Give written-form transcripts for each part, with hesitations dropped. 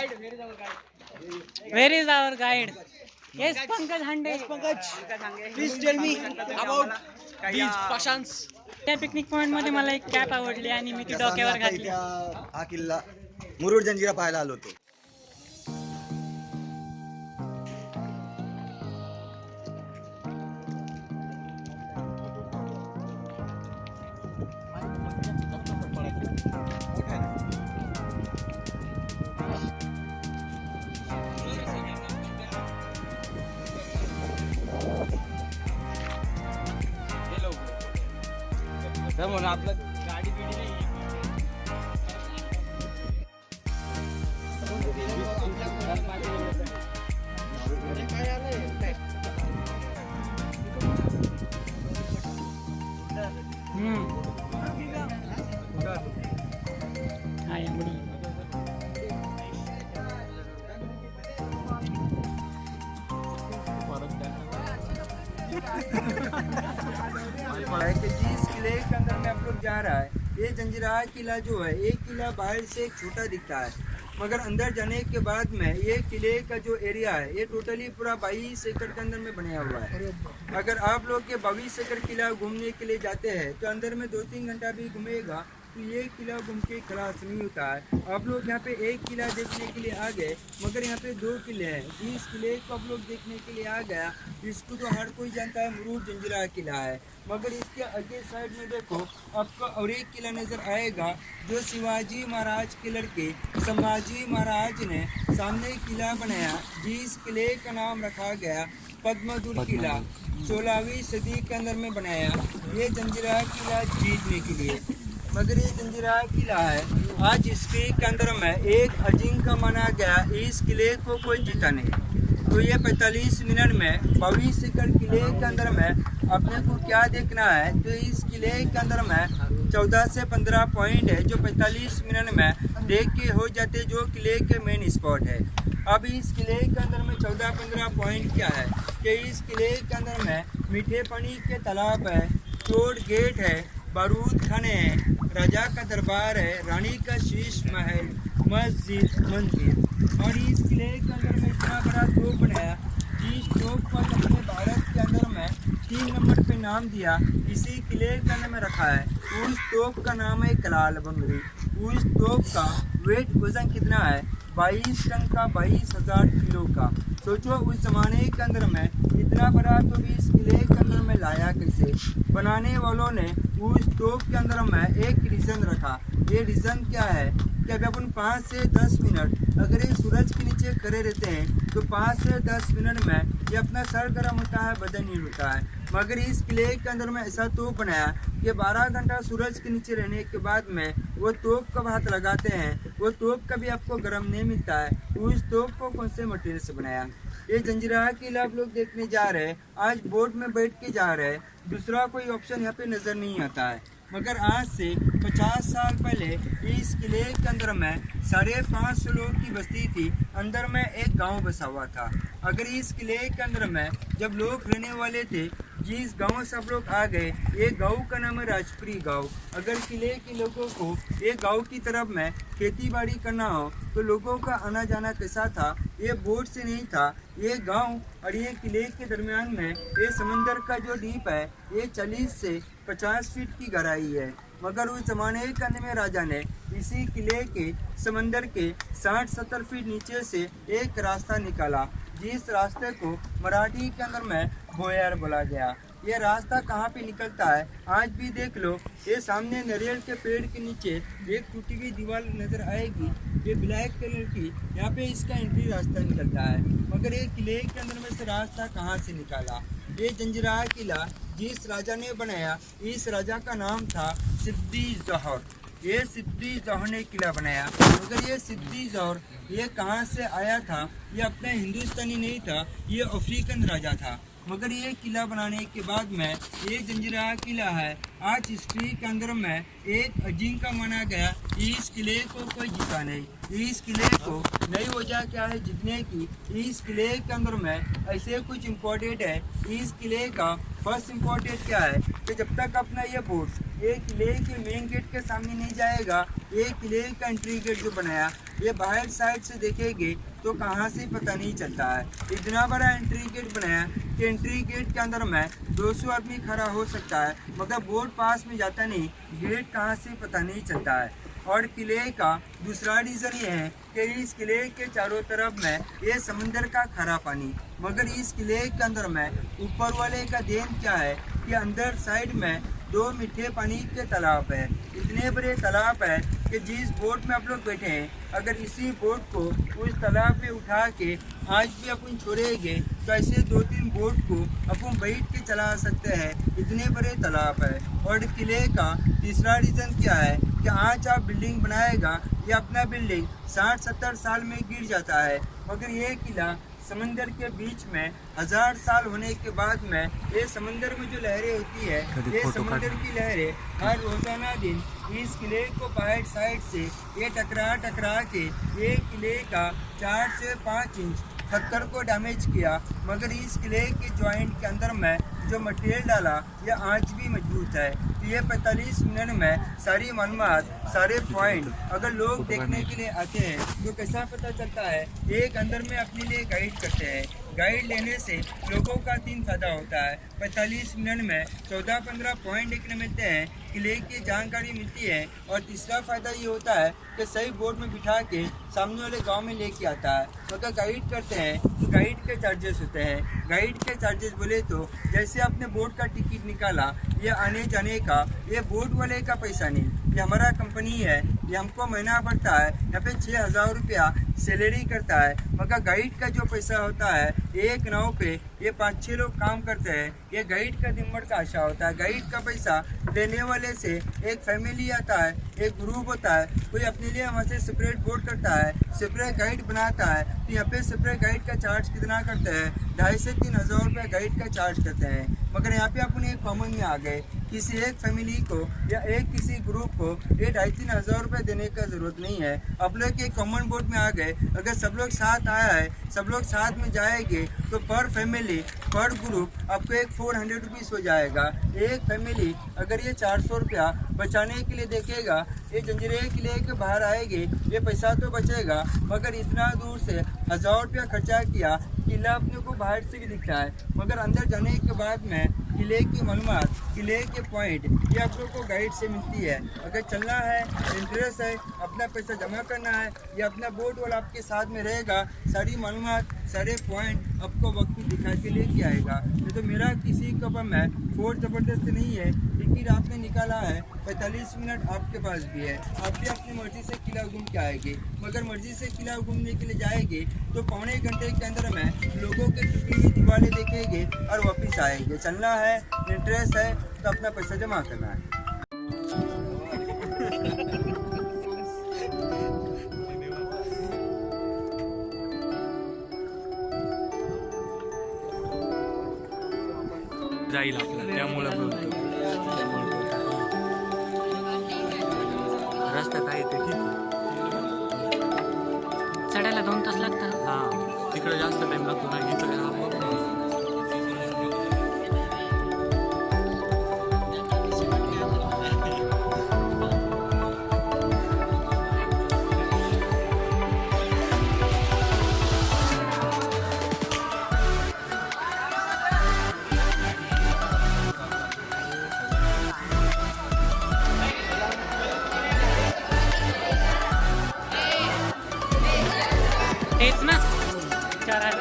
Where is our guide? Yes, Pankaj Hande. Yes, Pankaj. Please tell me about these Pashans. त्या picnic point मध्ये मला एक cap आवडली आणि मी ती जसं आम्ही डोक्यावर आता घातली. इथे हा किल्ला मुरुड जंजिरा पाहायला आलो होतो. म्हणून आपलं गाडी बिडी नाही. हाय मुडी. कि जिस किले के अंदर में आप लोग जा रहा है, ये जंजीरा किला जो है, एक किला बाहर से एक छोटा दिखता है, मगर अंदर जाने के बाद में ये किले का जो एरिया है ये टोटली पूरा 22 एकड़ के अंदर में बनाया हुआ है. अगर आप लोग के 22 एकड़ किला घूमने के लिए जाते हैं तो अंदर में 2-3 घंटा भी घूमेगा तो ये किला घूम के खलास नहीं होता है. आप लोग यहाँ पे एक किला देखने के लिए आ गए, मगर यहाँ पे 2 किले हैं. जिस किले को आप लोग देखने के लिए आ गया, इसको तो हर कोई जानता है मुरुड जंजीरा किला है, मगर इसके आगे साइड में देखो आपको और एक किला नज़र आएगा जो शिवाजी महाराज के लड़के संभाजी महाराज ने सामने किला बनाया, जिस किले का नाम रखा गया पद्मदुर किला. 16वीं सदी के अंदर में बनाया ये जंजीरा किला जीतने के लिए. मगर ये जंजीरा किला है, आज इसके अंदर में एक अजिंक्य माना गया, इस किले को कोई जीता नहीं. तो ये 45 मिनट में 22 एकड़ किले के अंदर में अपने को क्या देखना है, तो इस किले के अंदर में 14 से 15 पॉइंट है जो 45 मिनट में देख के हो जाते, जो किले के मेन स्पॉट है. अब इस किले के अंदर में 14-15 पॉइंट क्या है कि इस किले के अंदर में मीठे पानी के तालाब है, चोर गेट है, बारूद खाने हैं, राजा का दरबार है, रानी का शीश महल, मस्जिद, मंदिर. और इस किले के अंदर में इतना बड़ा तोप बनाया, जिस तोप को अपने भारत के अंदर में 3 नंबर पे नाम दिया, इसी किले के अंदर में रखा है. उस तोप का नाम है कलाल बंगरी. उस तोप का वेट वजन कितना है? 22 टन का, 22,000 किलो का. सोचो उस ज़माने के अंदर में इतना बड़ा तो भी इस किले के अंदर में लाया कैसे? बनाने वालों ने उस तोप के अंदर में एक रीज़न रखा. ये रीज़न क्या है कि अगर अपन 5 से 10 मिनट अगर ये सूरज के नीचे खड़े रहते हैं तो 5 से 10 मिनट में ये अपना सर गर्म होता है, बदन हीट होता है. मगर इस किले के अंदर में ऐसा तोप बनाया कि 12 घंटा सूरज के नीचे रहने के बाद में वो तोप कब हाथ लगाते हैं, वो तोप कभी आपको गर्म नहीं मिलता है. उस तोप को कौन से मटेरियल से बनाया? ये जंजीरा किला आप लोग देखने जा रहे हैं, आज बोट में बैठ के जा रहे हैं, दूसरा कोई ऑप्शन यहाँ पे नज़र नहीं आता है. मगर आज से 50 साल पहले इस किले के अंदर में 550 लोग की बस्ती थी, अंदर में एक गांव बसा हुआ था. अगर इस किले के अंदर में जब लोग रहने वाले थे, जिस गांव से आप लोग आ गए, ये गांव का नाम है राजपुरी गांव. अगर किले के लोगों को ये गांव की तरफ में खेती बाड़ी करना हो तो लोगों का आना जाना कैसा था? ये बोट से नहीं था. ये गांव और ये किले के दरमियान में ये समंदर का जो डीप है ये 40 से 50 फीट की गहराई है. मगर उस जमाने के अंदर में राजा ने इसी किले के समंदर के 60-70 फीट नीचे से एक रास्ता निकाला, जिस रास्ते को मराठी के अंदर में भोयर बोला गया. ये रास्ता कहाँ पे निकलता है आज भी देख लो. ये सामने नारियल के पेड़ के नीचे एक टूटी हुई दीवार नज़र आएगी, ये ब्लैक कलर की, यहाँ पे इसका एंट्री रास्ता निकलता है. मगर ये किले के अंदर में से रास्ता कहाँ से निकाला? ये जंजीरा किला जिस राजा ने बनाया, इस राजा का नाम था सिद्दी जौहर. ये सिद्दी जौहर ने किला बनाया. मगर ये सिद्दी जौहर ये कहाँ से आया था? ये अपना हिंदुस्तानी नहीं था, ये अफ्रीकन राजा था. मगर ये किला बनाने के बाद में ये जंजीरा किला है, आज हिस्ट्री के अंदर में एक अजिंक्य माना गया. इस किले को कोई जीता नहीं. इस किले को नई वजह क्या है जीतने की? इस किले के अंदर में ऐसे कुछ इम्पोर्टेंट है. इस किले का फर्स्ट इम्पोर्टेंट क्या है कि जब तक अपना ये बोट ये किले के मेन गेट के सामने नहीं जाएगा। ये किले का एंट्री गेट जो बनाया, ये बाहर साइड से देखेंगे तो कहाँ से पता नहीं चलता है। इतना बड़ा एंट्री गेट बनाया कि एंट्री गेट के अंदर में 200 आदमी खड़ा हो सकता है, मगर बोट पास में जाता नहीं, गेट कहाँ से पता नहीं चलता है। और किले का दूसरा रीज़न ये है कि इस किले के चारों तरफ में ये समंदर का खारा पानी, मगर इस किले के अंदर में ऊपर वाले का देन क्या है कि अंदर साइड में 2 मीठे पानी के तालाब है। इतने बड़े तालाब है कि जिस बोट में आप लोग बैठे हैं, अगर इसी बोट को उस तालाब में उठा के आज भी अपन छोड़ेंगे तो ऐसे 2-3 बोट को अपन बैठ के चला सकते हैं, इतने बड़े तालाब है। और किले का तीसरा रीज़न क्या है कि आज आप बिल्डिंग बनाएगा, ये अपना बिल्डिंग 60-70 साल में गिर जाता है, मगर ये किला समंदर के बीच में 1000 साल होने के बाद में ये समंदर में जो लहरें होती है, ये समंदर की लहरें हर रोजाना दिन इस किले को बाहर साइड से ये टकरा के ये किले का 4 से 5 इंच पत्थर को डैमेज किया, मगर इस किले के जॉइंट के अंदर में जो मटेरियल डाला ये आज भी मजबूत है। तो ये 45 मिनट में सारी मालूमात, सारे पॉइंट अगर लोग देखने के लिए आते हैं तो कैसा पता चलता है। एक अंदर में अपने लिए गाइड करते हैं, गाइड लेने से लोगों का 3 फायदा होता है। 45 मिनट में 14-15 पॉइंट देखने मिलते हैं, किले की जानकारी मिलती है, और तीसरा फ़ायदा ये होता है कि सही बोर्ड में बिठा के सामने वाले गांव में लेके आता है। अगर गाइड करते हैं तो गाइड के चार्जेस होते हैं। गाइड के चार्जेस बोले तो जैसे आपने बोट का टिकट निकाला, ये आने जाने का, ये बोट वाले का पैसा नहीं, ये हमारा कंपनी है, ये हमको महीना पड़ता है, यहाँ पे 6000 रुपया सैलरी करता है। मगर गाइड का जो पैसा होता है, एक नाव पे ये 5-6 लोग काम करते हैं, ये गाइड का दिन भर का आशा होता है। गाइड का पैसा देने वाले से एक फैमिली आता है, एक ग्रुप होता है, कोई अपने लिए वहाँ से सेपरेट बोर्ड करता है, सेपरेट गाइड बनाता है। तो यहाँ पे सेपरेट गाइड का चार्ज कितना करते हैं? 2,500 से 3,000 रुपये गाइड का चार्ज करते हैं। मगर यहाँ पे अपन एक कॉमन में आ गए, किसी एक फैमिली को या एक किसी ग्रुप को ये 2,500-3 हज़ार रुपये देने का ज़रूरत नहीं है। आप लोग एक कॉमन बोट में आ गए, अगर सब लोग साथ आया है, सब लोग साथ में जाएंगे तो पर फैमिली, पर ग्रुप आपको एक 400 रुपीज़ हो जाएगा। एक फैमिली अगर ये 400 रुपया बचाने के लिए देखेगा, ये जंजीरे किले के बाहर आएगी, ये पैसा तो बचेगा, मगर इतना दूर से 1000 रुपया खर्चा किया, किला अपने को बाहर से भी दिखता है, मगर अंदर जाने के बाद में किले की मालूमात, किले के पॉइंट ये आप लोग को गाइड से मिलती है। अगर चलना है, इंटरेस्ट है, अपना पैसा जमा करना है, या अपना बोट वाला आपके साथ में रहेगा, सारी मालूमात, सारे पॉइंट आपको वक्त दिखा के लेके आएगा। ये तो मेरा किसी का पर मैं फोर्स ज़बरदस्त नहीं है, टिकट आपने निकाला है, 45 मिनट आपके पास भी है, आप भी अपनी मर्जी से किला घूम के आएंगे। मगर मर्जी से किला घूमने के लिए जाएंगे तो पौने घंटे के अंदर में लोगों के टूटी हुई दीवारें देखेंगे और वापस आएंगे। चलना है, इंटरेस्ट है तो अपना पैसा जमा करना है। जाईल आपला, त्यामुळे बोलतो रस्ता काय ते ठीक आहे. चढायला 2 तास लागतात. हां, तिकडे जास्त टाइम लागतो ना, इकडे तेच ना 4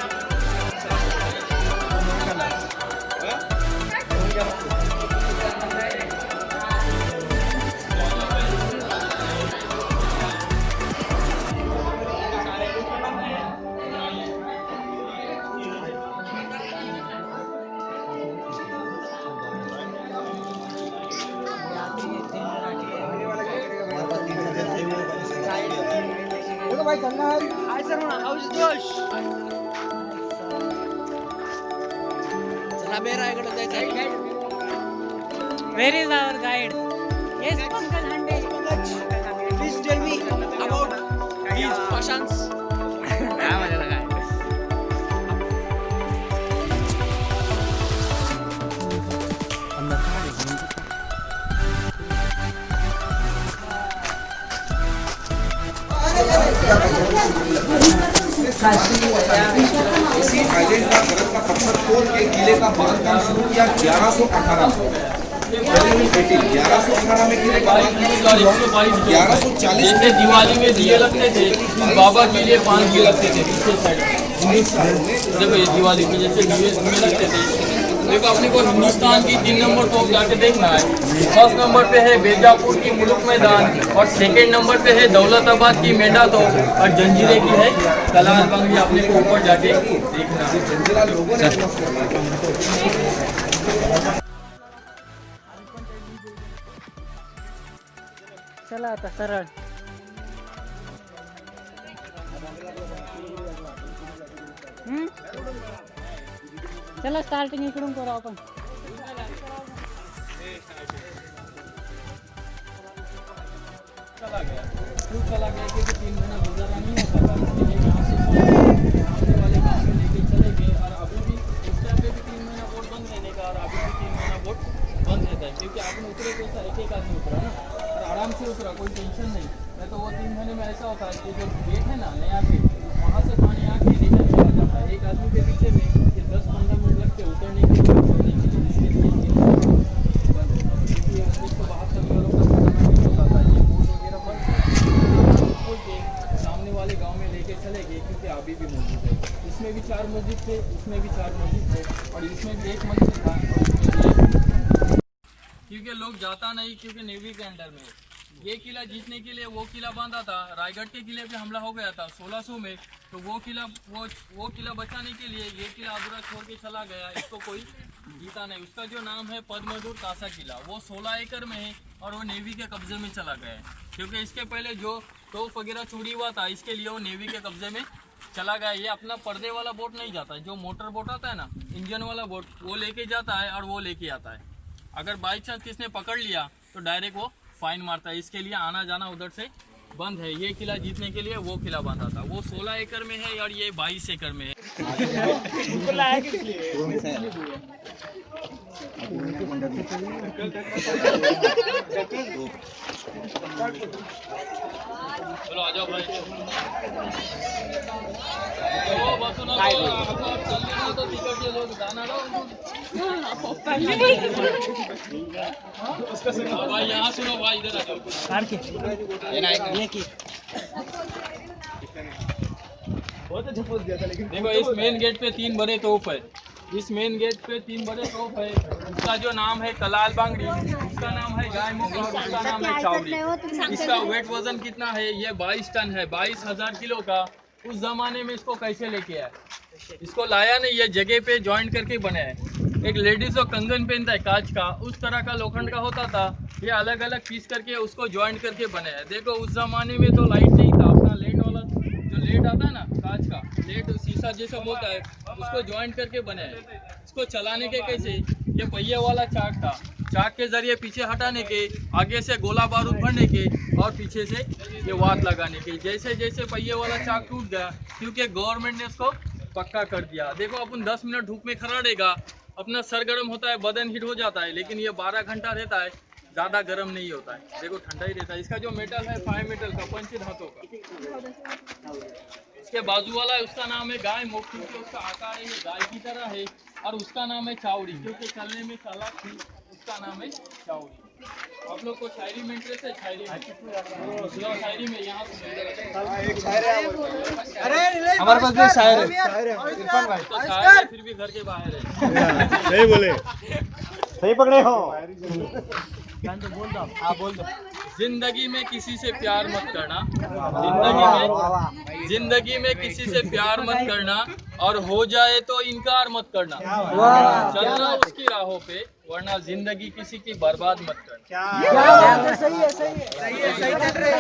भाई चलना है, चला बे रायगड जायचं. Where is our guide? Yes, Pankaj Hande. Please tell me about these Pashans. काय माझ्याला काय इसी आइलैंड का भारत का पत्थर तोड़ के किले का भरत काम शुरू किया 1118 में। 1118 में किले का 1140 जैसे दिवाली में दिए लगते थे, बाबा के लिए 5 दिए लगते थे दूसरे साइड। देखो ये दिवाली में जैसे दिए लगते थे। देखो अपने को हिंदुस्तान की 3 नंबर तोप जाके देखना है। फर्स्ट नंबर पे है बीजापुर की मुल्क मैदान और सेकंड नंबर पे है दौलताबाद की मेंढा तोप और जंजीरे की है कलाल बंगी। अपने को ऊपर जाके देखना है। चला आता सरळ. चला स्टार्टिंग इकडून करू आपण. चला गया क्योंकि 3 महीना गुजारा नहीं होता था, इसलिए यहाँ से आने वाले गाँव में लेके चले गए। और अभी भी उस टाइम पे भी 3 महीना वोट बंद रहने का और अभी भी 3 महीना वोट बंद रहता है, क्योंकि आपने उतरे तो एक आदमी उतरा ना और आराम से उतरा, कोई टेंशन नहीं। मैं तो वो 3 महीने में ऐसा होता है कि जो गेट है ना नया गेट, वहाँ से पानी आके रिटर्न चला जाता है। एक आदमी के पीछे में 10-15 मिनट लगते उतरने के लिए, छोड़ने के लिए, इसके लिए बाहर चलने वालों का खाना नहीं होता था। ये बोर्ड वगैरह बंद खोल के सामने वाले गांव में लेके चले गए, क्योंकि अभी भी मस्जिद है। इसमें भी 4 मस्जिद थे, इसमें भी 4 मस्जिद थे और इसमें भी 1 मस्जिद था। क्योंकि लोग जाता नहीं, क्योंकि नेवी के अंडर में ये किला जीतने के लिए वो किला बांधा था। रायगढ़ के किले पे हमला हो गया था 1600 में, तो वो किला बचाने के लिए ये किला अधूरा छोड़ के चला गया। इसको कोई जीता नहीं। उसका जो नाम है पद्मदूर कासा किला, वो 16 एकड़ में है और वो नेवी के कब्जे में चला गया है। क्योंकि इसके पहले जो तोप वगैरह चोरी हुआ था, इसके लिए वो नेवी के कब्जे में चला गया। ये अपना पर्दे वाला बोट नहीं जाता है, जो मोटर बोट आता है ना, इंजन वाला बोट, वो लेके जाता है और वो लेके आता है। अगर बाई चांस किसने पकड़ लिया तो डायरेक्ट वो फाइन मारता है। इसके लिए आना जाना उधर से बंद है। ये किला जीतने के लिए वो किला बांधा था। वो 16 एकड़ में है और ये 22 एकड़ में है। चलो आ जाओ भाई। तो टिकट ये लोग दाना लो भाई, यहाँ सुनो भाई, इधर आ जाओ। देखो इस मेन गेट पे 3 बड़े तोप है। इस मेन गेट पे 3 बड़े तोप है। उसका जो नाम है कलाल बांगड़ी, उसका नाम है गाय मुख और उसका नाम है चावड़ी। इसका वेट वजन कितना है? ये 22 टन है, 22,000 किलो का। उस जमाने में इसको कैसे लेके आया? इसको लाया नहीं, ये जगह पे ज्वाइंट करके बनाया है। एक लेडीज जो कंगन पहनता है कांच का, उस तरह का लोखंड का होता था। ये अलग अलग पीस करके उसको ज्वाइंट करके बनाया है। देखो उस जमाने में तो लाइट नहीं था, अपना लेट वाला जो लेट आता है ना, कांच का लेट शीशा जैसा होता है, उसको ज्वाइंट करके बनाया है। इसको चलाने के कैसे? ये पहिए वाला चाक था, चाक के जरिए पीछे हटाने के, आगे से गोला बारूद भरने के और पीछे से ये वात लगाने के। जैसे जैसे पहिए वाला चाक टूट गया, क्योंकि गवर्नमेंट ने इसको पक्का कर दिया। देखो अपन 10 मिनट धूप में खड़ा रहेगा, अपना सर गर्म होता है, बदन हीट हो जाता है, लेकिन ये 12 घंटा रहता है, ज़्यादा गर्म नहीं होता है। देखो ठंडा ही रहता है। इसका जो मेटल है 5 मेटल का, पंच धातु का। इसके बाजू वाला है, उसका नाम है गाय मुख, क्योंकि उसका आकार है ये गाय की तरह है। और उसका नाम है चावड़ी, क्योंकि चलने में चालाक थी, उसका नाम है चावड़ी। आप लोग को शायरी में इंटरेस्ट है? शायरी में यहाँ हमारे पास भी शायर है, इरफान भाई तो शायर है, फिर भी घर के बाहर है। सही बोले, सही पकड़े हो। जिंदगी में किसी से प्यार मत करना, जिंदगी में किसी से प्यार मत करना, और हो जाए तो इनकार मत करना। चलना उसकी राहों पे, वरना जिंदगी किसी की बर्बाद मत करना। सही है, सही है, सही है, सही चल रहे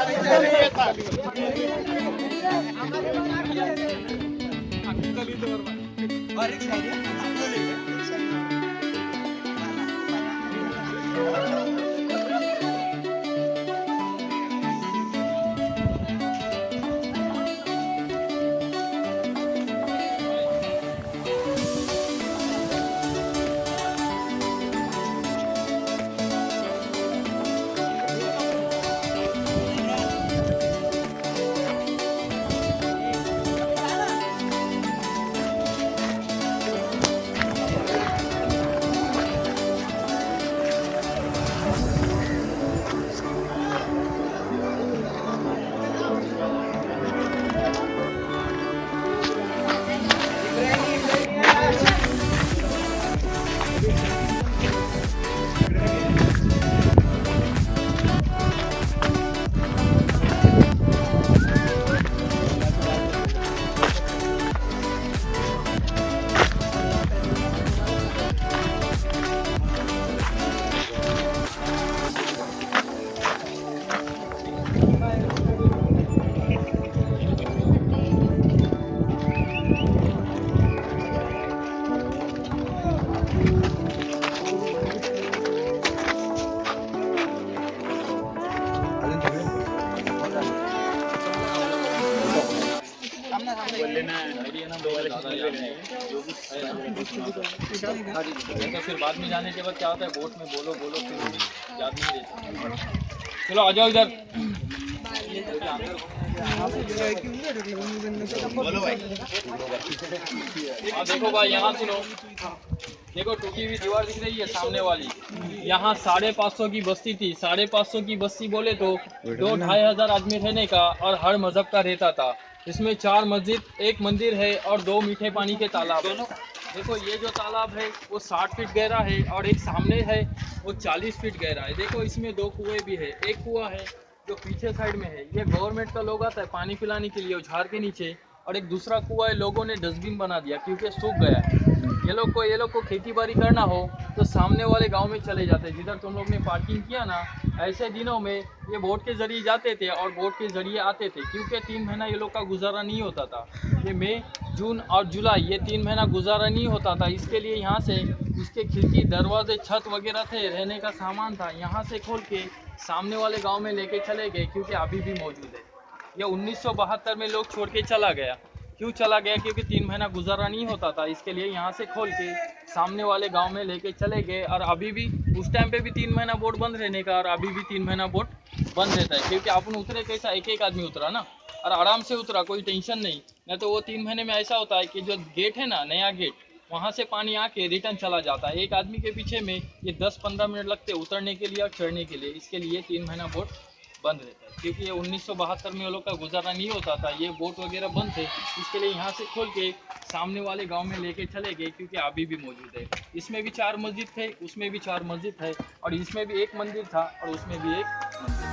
आइडिया ना बहुत ज़्यादा याद नहीं है। जो भी है तो फिर बाद में जाने के बाद क्या होता है, बोट में बोलो फिर याद नहीं रहता। चलो आ जाओ इधर। देखो भाई यहाँ सुनो, देखो टूटी हुई दीवार दिख रही है सामने वाली, यहाँ 550 की बस्ती थी। 550 की बस्ती बोले तो 2-2,500 आदमी रहने का और हर मजहब का रहता था। इसमें 4 मस्जिद, 1 मंदिर है और 2 मीठे पानी के तालाब है। देखो ये जो तालाब है वो 60 फीट गहरा है और एक सामने है वो 40 फीट गहरा है। देखो इसमें 2 कुएं भी है। एक कुआं है जो पीछे साइड में है, ये गवर्नमेंट का लोग आता है पानी पिलाने के लिए झाड़ के नीचे, और एक दूसरा कुआं है लोगों ने डस्टबिन बना दिया क्योंकि सूख गया है। ये लोग को खेती बाड़ी करना हो तो सामने वाले गांव में चले जाते हैं। जिधर तुम लोग ने पार्किंग किया ना, ऐसे दिनों में ये बोट के जरिए जाते थे और बोट के जरिए आते थे क्योंकि 3 महीना ये लोग का गुजारा नहीं होता था। ये मई, जून और जुलाई ये 3 महीना गुजारा नहीं होता था। इसके लिए यहाँ से इसके खिड़की, दरवाजे, छत वगैरह थे, रहने का सामान था, यहाँ से खोल के सामने वाले गाँव में लेके चले गए क्योंकि अभी भी मौजूद है। यह 1972 में लोग छोड़ के चला गया। क्यों चला गया? क्योंकि 3 महीना गुजारा नहीं होता था। इसके लिए यहाँ से खोल के सामने वाले गांव में लेके चले गए और अभी भी उस टाइम पे भी 3 महीना बोट बंद रहने का और अभी भी 3 महीना बोट बंद रहता है क्योंकि अपन उतरे कैसा, एक आदमी उतरा ना और आराम से उतरा, कोई टेंशन नहीं। नहीं तो वो 3 महीने में ऐसा होता है कि जो गेट है ना, नया गेट, वहाँ से पानी आके रिटर्न चला जाता है। एक आदमी के पीछे में ये 10-15 मिनट लगते उतरने के लिए और चढ़ने के लिए। इसके लिए 3 महीना बोट बंद रहता है क्योंकि ये 1972 में वो लोग का गुजारा नहीं होता था, ये बोट वगैरह बंद थे। इसके लिए यहाँ से खोल के सामने वाले गांव में लेके चले गए क्योंकि अभी भी मौजूद है। इसमें भी 4 मस्जिद थे, उसमें भी 4 मस्जिद है और इसमें भी 1 मंदिर था और उसमें भी 1 मंदिर।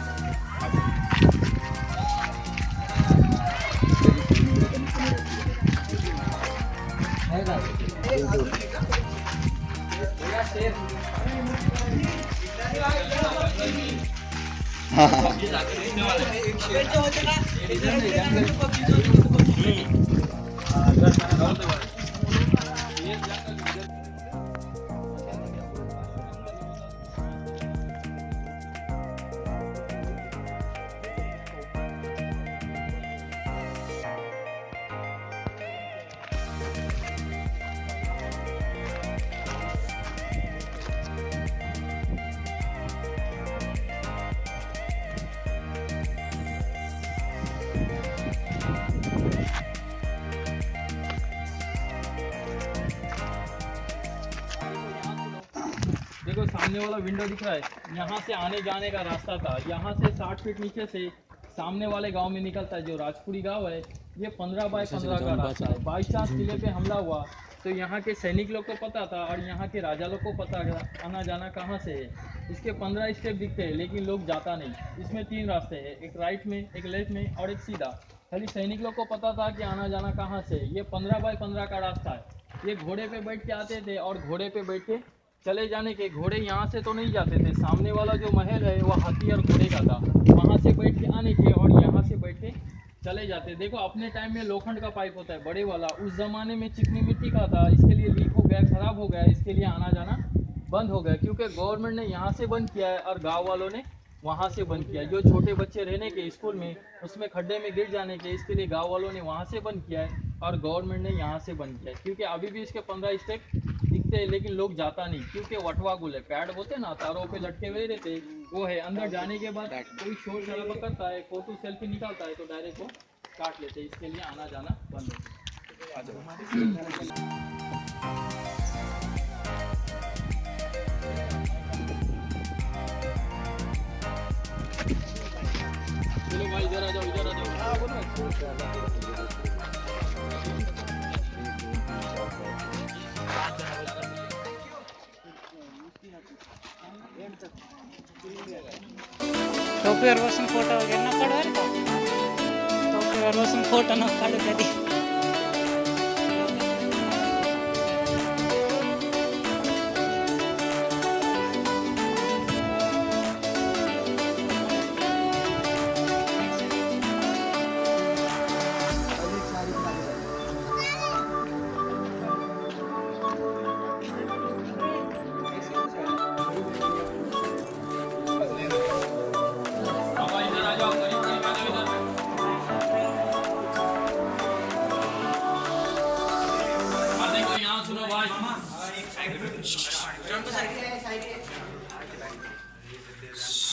देखो सामने वाला विंडो दिख रहा है, यहाँ से आने जाने का रास्ता था। यहाँ से 60 फीट नीचे से सामने वाले गांव में निकलता है जो राजपुरी गांव है। ये 15 बाय 15 का रास्ता है। बाई चांस किले पे हमला हुआ तो यहाँ के सैनिक लोग को पता था और यहाँ के राजा लोग को पता था आना जाना कहाँ से है। इसके 15 स्टेप दिखते हैं लेकिन लोग जाता नहीं। इसमें 3 रास्ते हैं, एक राइट में, एक लेफ्ट में और एक सीधा। खाली सैनिक लोग को पता था कि आना जाना कहाँ से है। ये 15 बाय 15 का रास्ता है। ये घोड़े पे बैठ के आते थे और घोड़े पे बैठ के चले जाने के। घोड़े यहाँ से तो नहीं जाते थे, सामने वाला जो महल है वो हाथी और घोड़े का था, वहाँ से बैठ के आने के और यहाँ से बैठ के चले जाते। देखो अपने टाइम में लोखंड का पाइप होता है बड़े वाला, उस ज़माने में चिकनी मिट्टी का था, इसके लिए लीक हो गया, ख़राब हो गया, इसके लिए आना जाना बंद हो गया क्योंकि गवर्नमेंट ने यहाँ से बंद किया है और गाँव वालों ने वहाँ से बंद किया। जो छोटे बच्चे रहने के स्कूल में, उसमें खड्डे में गिर जाने के, इसके लिए गाँव वालों ने वहाँ से बंद किया है और गवर्नमेंट ने यहाँ से बंद किया है क्योंकि अभी भी इसके 15 स्टेप दिखते हैं लेकिन लोग जाता नहीं क्योंकि वटवा गुल है, पैड होते ना तारों पे लटके हुए रहते, वो है। अंदर जाने के बाद कोई शोर शराबा करता है, फोटो सेल्फी निकालता है तो डायरेक्ट वो काट लेते हैं। इसके लिए आना जाना बंद है। चलो भाई इधर आ जाओ, इधर आ जाओ। टोपीवर बसून फोटो वगैरे न काढू बरं का. टोपीवर बसून फोटो न काढू कधी.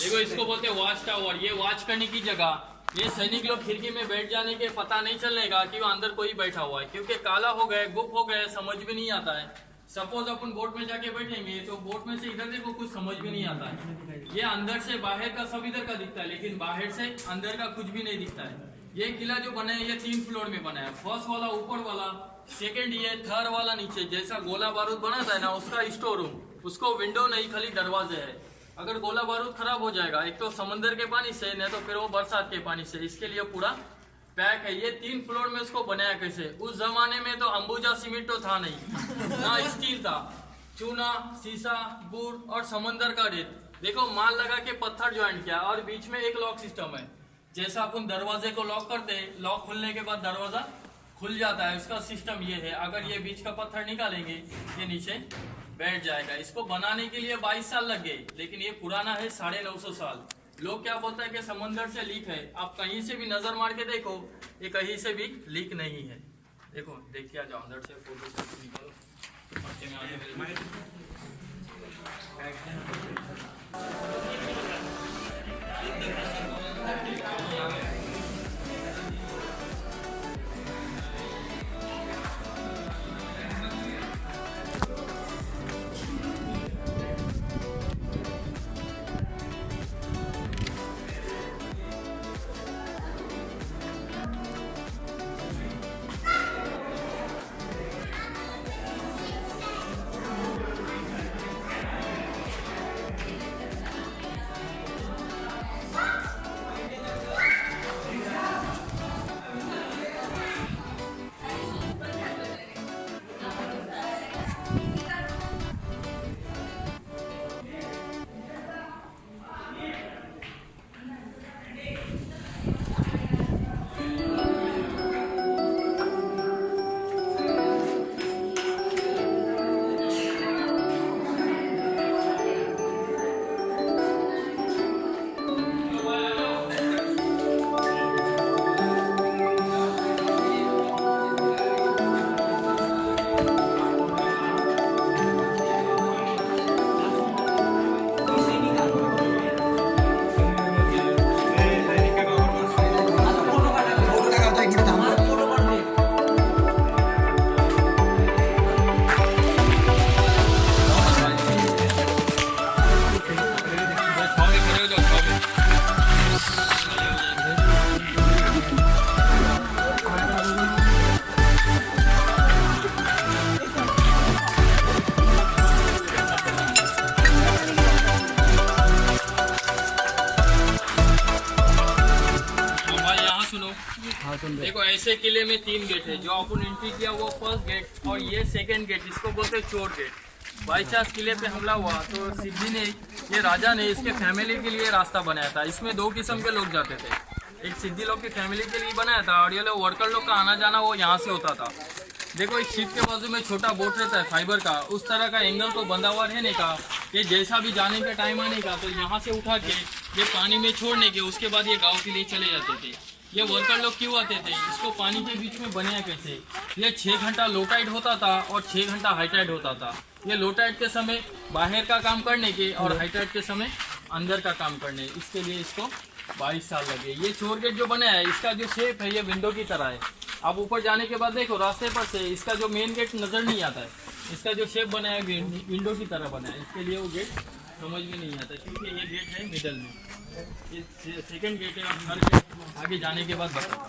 देखो इसको बोलते हैं वॉच टावर। ये वॉच करने की जगह, ये सैनिक लोग खिड़की में बैठ जाने के पता नहीं चलने का कि वो अंदर कोई बैठा हुआ है, क्योंकि काला हो गए, गुप हो गए, समझ में नहीं आता है। सपोज अपन बोट में जाके बैठेंगे तो बोट में से इधर देखो कुछ समझ में नहीं आता है। ये अंदर से बाहर का सब इधर का दिखता है, लेकिन बाहर से अंदर का कुछ भी नहीं दिखता है। ये किला जो बना है ये 3 फ्लोर में बना है। फर्स्ट वाला ऊपर वाला, सेकंड ये, थर्ड वाला नीचे। जैसा गोला बारूद बना था ना उसका स्टोर रूम, उसको विंडो नहीं खाली दरवाजे है। अगर गोला बारूद खराब हो जाएगा, एक तो समंदर के पानी से, नहीं तो फिर वो बरसात के पानी से, इसके लिए पूरा पैक है। ये 3 फ्लोर में उसको बनाया कैसे? उस जमाने में तो अंबुजा सीमेंट तो था नहीं, ना स्टील था, चूना, शीशा, गुड़ और समंदर का रेत। देखो माल लगा के पत्थर ज्वाइन किया और बीच में एक लॉक सिस्टम है। जैसा अपन दरवाजे को लॉक करते हैं, लॉक खुलने के बाद दरवाजा खुल जाता है, उसका सिस्टम ये है। अगर ये बीच का पत्थर निकालेंगे ये नीचे बैठ जाएगा। इसको बनाने के लिए 22 साल लग गए, लेकिन ये पुराना है 950 साल। लोग क्या बोलता है कि समंदर से लीक है। आप कहीं से भी नजर मार के देखो, ये कहीं से भी लीक नहीं है। देखो देखिए, आ जाओ अंदर से फोटो निकालो। देखो ऐसे किले में 3 गेट है। जो अपन एंट्री किया वो फर्स्ट गेट और ये सेकंड गेट, इसको बोलते हैं चोर गेट। बाई चांस किले पे हमला हुआ तो सिद्धि ने, ये राजा ने इसके फैमिली के लिए रास्ता बनाया था। इसमें 2 किस्म के लोग जाते थे, एक सिद्धि लोग की फैमिली के लिए बनाया था और ये लोग वर्कर लोग का आना जाना वो यहाँ से होता था। देखो इस शिप के बाजू में छोटा बोट रहता है फाइबर का, उस तरह का एंगल को बंधा हुआ रहने का, ये जैसा भी जाने का टाइम आने का तो यहाँ से उठा के ये पानी में छोड़ने के, उसके बाद ये गाँव के लिए चले जाते थे। ये वर्कर लोग क्यों आते थे? इसको पानी के बीच में बनाया कैसे? ये 6 घंटा लो टाइड होता था और 6 घंटा हाई टाइड होता था। ये लो टाइड के समय बाहर का काम करने के और हाई टाइड के समय अंदर का काम करने, इसके लिए इसको 22 साल लगे। ये चोर गेट जो बना है इसका जो शेप है ये विंडो की तरह है। आप ऊपर जाने के बाद देखो रास्ते पर से इसका जो मेन गेट नज़र नहीं आता है, इसका जो शेप बना है विंडो की तरह बना है, इसके लिए वो गेट समझ में नहीं आता क्योंकि ये गेट है मिडल में, ये सेकंड गेट है और थर्ड गेट आगे जाने के बाद बताओ।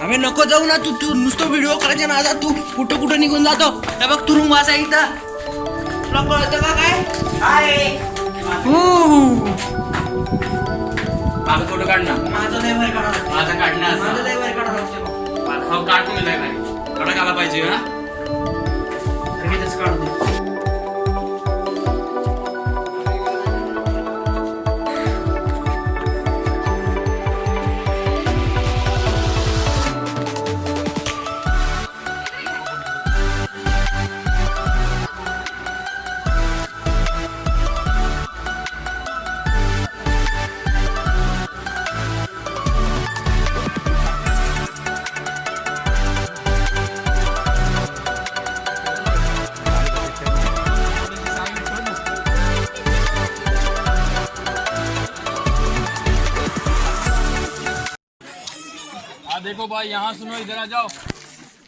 हमें नको जाऊ ना, तू नुसतं व्हिडिओ करायचे ना, आता तू कुठं कुठं निघून जातो. हे बघ तुरुंग वाचा इथं, तुला कळतं का काय? माझा फोटो काढ ना. माझं लय वर काढा, माझा काढणार माझं लय वर काढा. हो काढ तुम्ही लय भारी कडक आला पाहिजे हा. लगेचच काढू दे. देखो भाई यहाँ सुनो, इधर आ जाओ।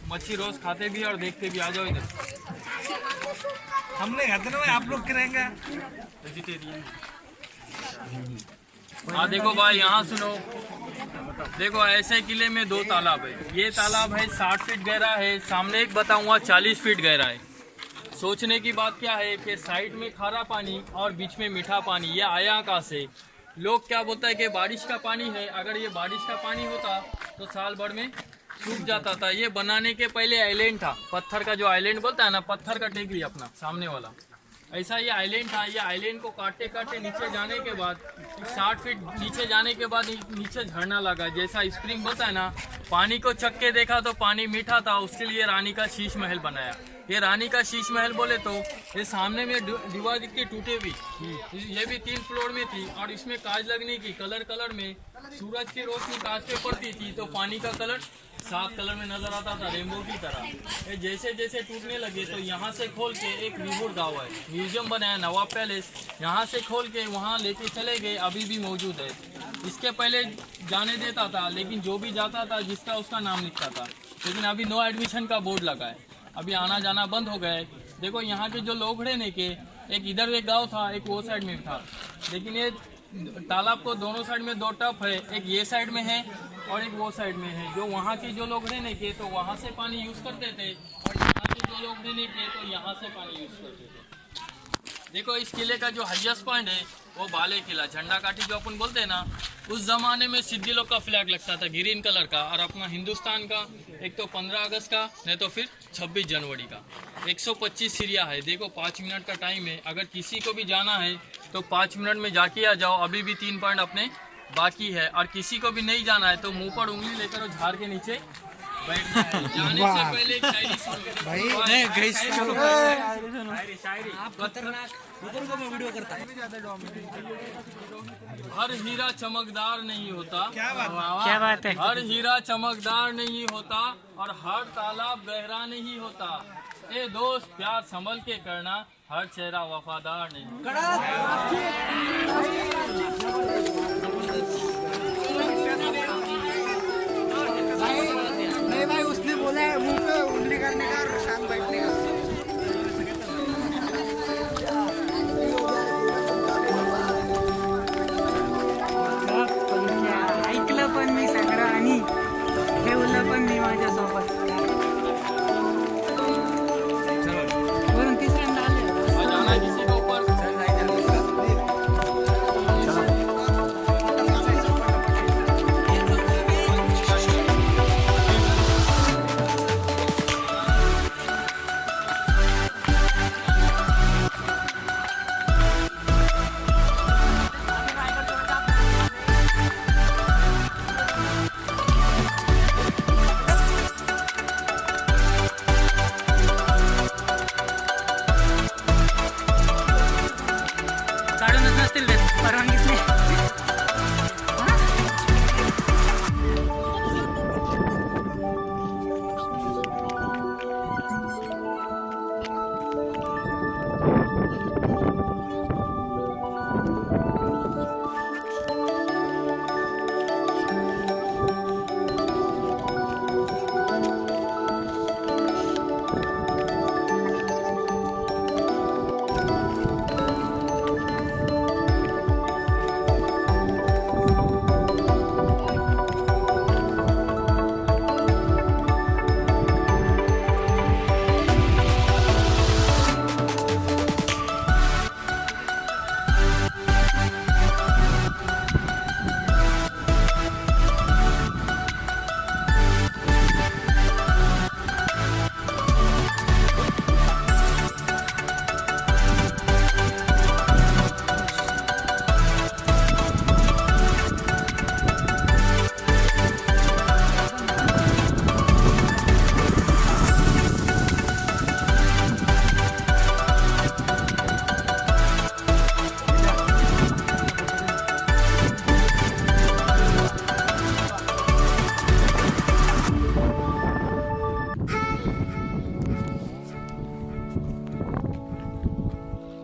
मच्छी रोज खाते भी और देखते भी, आ जाओ इधर। हमने खाते ना भाई, आप लोग क्या रहेंगे? वेजिटेरियन। हाँ देखो भाई यहाँ सुनो, देखो ऐसे किले में 2 तालाब है। ये तालाब है 60 फीट गहरा है, सामने एक बताऊंगा 40 फीट गहरा है। सोचने की बात क्या है कि साइड में खारा पानी और बीच में मीठा पानी, ये आया कहाँ से? लोग क्या बोलता है कि बारिश का पानी है। अगर ये बारिश का पानी होता तो साल भर में सूख जाता था। ये बनाने के पहले आइलैंड था, पत्थर का जो आइलैंड बोलता है ना, पत्थर का टेकरी अपना सामने वाला, ऐसा ये आइलैंड था। ये आइलैंड को काटते काटते नीचे जाने के बाद 60 फीट नीचे जाने के बाद नीचे झरना लगा, जैसा स्प्रिंग बोलता है ना। पानी को चख के देखा तो पानी मीठा था, उसके लिए रानी का शीश महल बनाया। ये रानी का शीश महल बोले तो ये सामने में दीवार की टूटे हुई, ये भी 3 फ्लोर में थी और इसमें कांच लगने की, कलर में सूरज की रोशनी कांच पे पड़ती थी तो पानी का कलर 7 कलर में नजर आता था, रेनबो की तरह। ये जैसे जैसे टूटने लगे तो यहाँ से खोल के एक रिवुर गाँव है, म्यूजियम बनाया नवाब पैलेस, यहाँ से खोल के वहाँ लेके चले गए, अभी भी मौजूद है। इसके पहले जाने देता था, लेकिन जो भी जाता था जिसका उसका नाम लिखता था, लेकिन अभी नो एडमिशन का बोर्ड लगा है, अभी आना जाना बंद हो गया है। देखो यहाँ के जो लोग रहने के, एक इधर एक गांव था, एक वो साइड में था, लेकिन ये तालाब को दोनों साइड में 2 टप है, एक ये साइड में है और एक वो साइड में है। जो वहाँ के जो लोग रहने के तो वहाँ से पानी यूज़ करते थे और यहाँ के जो लोग रहने के तो यहाँ से पानी यूज़ करते थे। देखो इस किले का जो हाईएस्ट पॉइंट है वो बाले किला, झंडा काठी जो अपन बोलते हैं ना, उस जमाने में सिद्धी लोग का फ्लैग लगता था ग्रीन कलर का, और अपना हिंदुस्तान का एक तो 15 अगस्त का, नहीं तो फिर 26 जनवरी का। 125 सीढ़िया है। देखो 5 मिनट का टाइम है, अगर किसी को भी जाना है तो 5 मिनट में जाके आ जाओ। अभी भी 3 पॉइंट अपने बाकी है, और किसी को भी नहीं जाना है तो मुंह पर उंगली लेकर और झाड़ के नीचे बैठना है। जाने से पहले एक शायरी सुनो भाई। नहीं गाइस, शायरी खतरनाक को मैं वीडियो करता। हर हीरा चमकदार नहीं होता, क्या बात है? हर हीरा चमकदार नहीं होता और हर तालाब गहरा नहीं होता। ए दोस्त प्यार संभल के करना, हर चेहरा वफादार नहीं होता। नहीं भाई, उसने बोला है मुंह पे उंगली करने का और शांत बैठने का। ऐकलं पण मी सगळं आणि ठेवलं पण मी माझ्यासोबत। वरून तिसऱ्यांदा आले। जाना किसी को ऊपर काढूनच नसतील देत, परवानगीच नाही।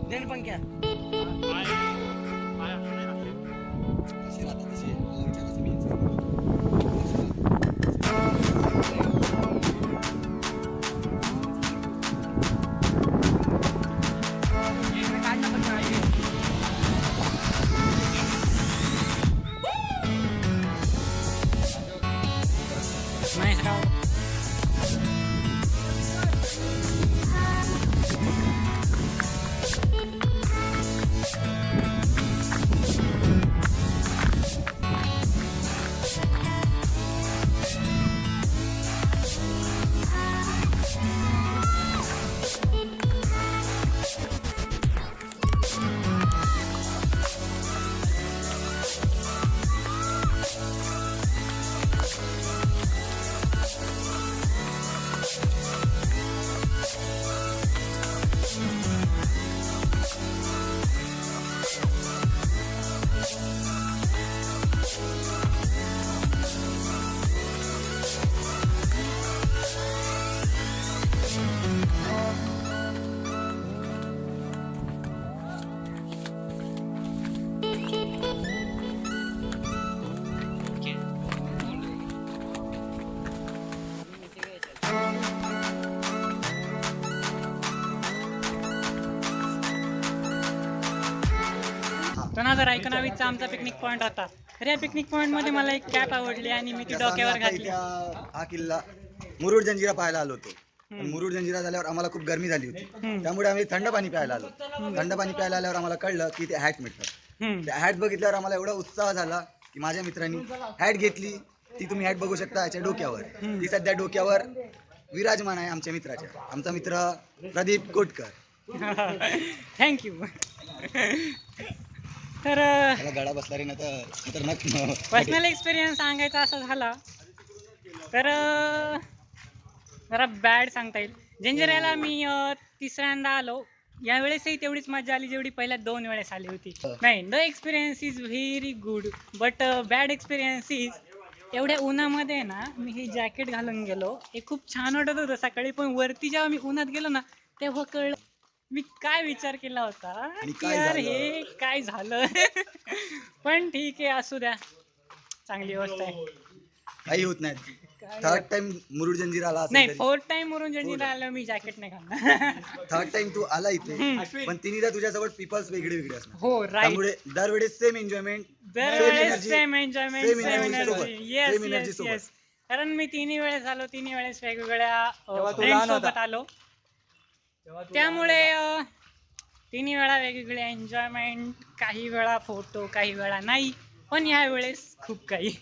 देन पण क्या अशी राहतात तशी. 2019चा आमचा पिकनिक पॉईंट होता. तर या पिकनिक पॉईंट मध्ये मला एक कॅप आवडली आणि मी ती जसं आम्ही डोक्यावर आता घातली. इथे हा किल्ला मुरुड जंजिरा पाहायला आलो होतो. पण मुरुड जंजिरा झाल्यावर आम्हाला खूप गरमी झाली होती. त्यामुळे आम्ही थंड पाणी प्यायला आलो. थंड पाणी प्यायला आल्यावर आम्हाला कळलं की ते हॅट मिळतात. त्या हॅट बघितल्यावर आम्हाला एवढा उत्साह झाला की माझ्या मित्रांनी हॅट घेतली. ती तुम्ही हॅट बघू शकता याच्या डोक्यावर. ती सध्या डोक्यावर विराजमान आहे आमच्या मित्राच्या. आमचा मित्र प्रदीप कोटकर. थँक्यू. तर त्याला गळा बसला रे ना तर खतरनाक. पर्सनल एक्सपिरियन्स सांगायचा असा झाला तर जरा बॅड सांगता येईल. जंजिऱ्याला मी तिसऱ्यांदा आलो. यावेळेसही तेवढीच मजा आली जेवढी पहिल्या 2 वेळेस आली होती. नाही, the experience is very good but bad experience is एवढ्या उन्हामध्ये ना मी हे जॅकेट घालून गेलो. हे खूप छान वाटत होतं सकाळी, पण वरती जेव्हा मी उन्हात गेलो ना तेव्हा कळलं मी काय विचार केला होता की काय यार झालं? हे काय झालं. पण ठीक आहे, असू द्या, चांगली गोष्ट आहे. काही होत नाही. थर्ड टाइम मुरुड जंजिरा आला नाही, असेल 4th टाइम वरून जंजिरा आलं मी जॅकेट नाही घालणार. थर्ड टाइम तू आला इथे पण तिन्हीदा तुझ्यासोबत पीपल्स वेगळे वेगळे असणार. हो, राईट. त्यामुळे दरवेळेस सेम एन्जॉयमेंट, दरवेळेस same enjoyment, same same energy सोबत. Energy. Yes Same energy yes सोबत. येस. कारण मी 3 वेळेस आलो, 3 वेळेस वेगवेगळ्या तेव्हा तू फ्रेंड्स लहान होता. सोबत आलो. त्यामुळे 3 वेळा वेगवेगळे एन्जॉयमेंट, काही वेळा फोटो, काही वेळा नाही, पण या वेळेस खूप काही.